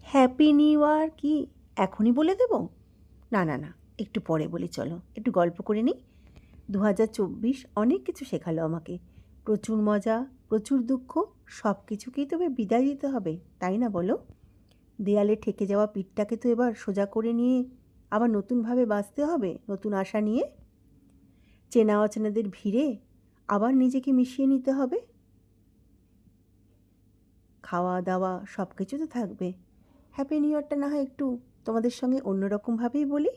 Happy new year কি এখনই বলে দেব? না না না, একটু পরে বলি, চলো একটু গল্প করে নিই। 2024 অনেক কিছু শেখালো আমাকে। প্রচুর মজা, প্রচুর দুঃখ, সব কিছুকেই তবে বিদায় দিতে হবে, তাই না বলো? দেয়ালে ঠেকে যাওয়া পিঠটাকে তো এবার সোজা করে নিয়ে আবার নতুনভাবে বাঁচতে হবে, নতুন আশা নিয়ে। চেনা অচেনাদের ভিড়ে আবার নিজেকে মিশিয়ে নিতে হবে। খাওয়া দাওয়া সব কিছু তো থাকবে। হ্যাপি নিউ ইয়ারটা না হয় একটু তোমাদের সঙ্গে অন্যরকমভাবেই বলি,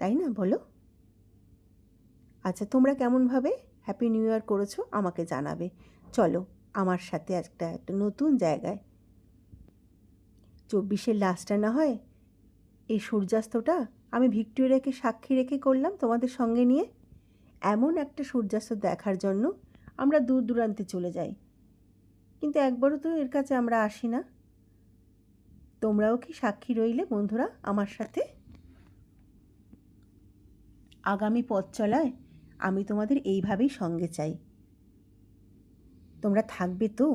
তাই না বলো? আচ্ছা, তোমরা কেমনভাবে হ্যাপি নিউ ইয়ার করেছো আমাকে জানাবে। চলো আমার সাথে একটা নতুন জায়গায়। 24-এর লাস্টটা না হয় এই সূর্যাস্তটা আমি ভিক্টোরিয়াকে সাক্ষী রেখে করলাম তোমাদের সঙ্গে নিয়ে। এমন একটা সূর্যাস্ত দেখার জন্য আমরা দূর দূরান্তে চলে যাই, কিন্তু একবারও তো এর কাছে আমরা আসি না। তোমরাও কি সাক্ষী রইলে বন্ধুরা আমার সাথে? আগামী পথ চলায় আমি তোমাদের এইভাবেই সঙ্গে চাই। তোমরা থাকবে তো?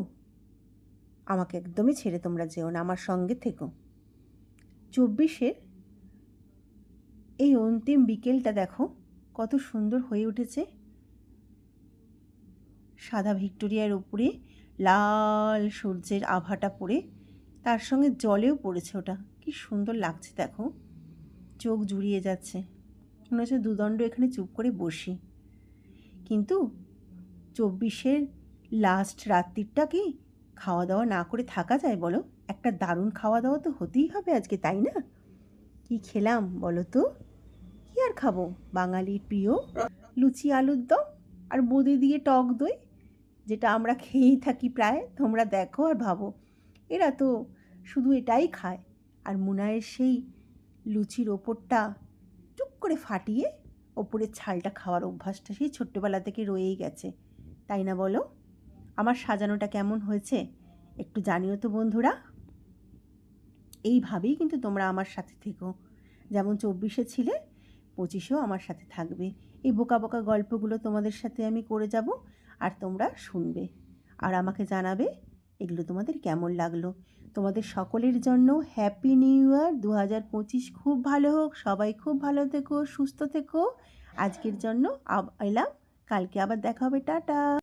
আমাকে একদমই ছেড়ে তোমরা যেও না, আমার সঙ্গে থেকো। 24-এর এই অন্তিম বিকেলটা দেখো কত সুন্দর হয়ে উঠেছে। সাদা ভিক্টোরিয়ার উপরে লাল সূর্যের আভাটা পড়ে, তার সঙ্গে জলেও পড়েছে, ওটা কি সুন্দর লাগছে দেখো। চোখ জুড়িয়ে যাচ্ছে, মনে হচ্ছে দুদণ্ড এখানে চুপ করে বসি। কিন্তু 24-এর লাস্ট রাত্রিটা কি খাওয়া দাওয়া না করে থাকা যায় বলো? একটা দারুণ খাওয়া দাওয়া তো হতেই হবে আজকে, তাই না? কি খেলাম বলো তো? কি আর খাবো, বাঙালির প্রিয় লুচি আলুর দম আর বোঁদে দিয়ে টক দই, যেটা আমরা খেয়েই থাকি প্রায়। তোমরা দেখো আর ভাবো, এরা তো শুধু এটাই খায়। আর মুনায়ের সেই লুচির ওপরটা টুক করে ফাটিয়ে ওপরের ছালটা খাওয়ার অভ্যাসটা সেই ছোট্টবেলা থেকে রয়েই গেছে, তাই না বলো? আমার সাজানোটা কেমন হয়েছে একটু জানিও তো বন্ধুরা। এইভাবেই কিন্তু তোমরা আমার সাথে থেকো, যেমন 24-এ ছিলে 25-এও আমার সাথে থাকবে। এই বোকা বোকা গল্পগুলো তোমাদের সাথে আমি করে যাব, আর তোমরা শুনবে আর আমাকে জানাবে এগুলো তোমাদের কেমন লাগলো। তোমাদের সকলের জন্য হ্যাপি নিউ ইয়ার 2025 খুব ভালো হোক, সবাই খুব ভালো থেকো, সুস্থ থেকো। আজকের জন্য এলাম, কালকে আবার দেখা হবে, টাটা।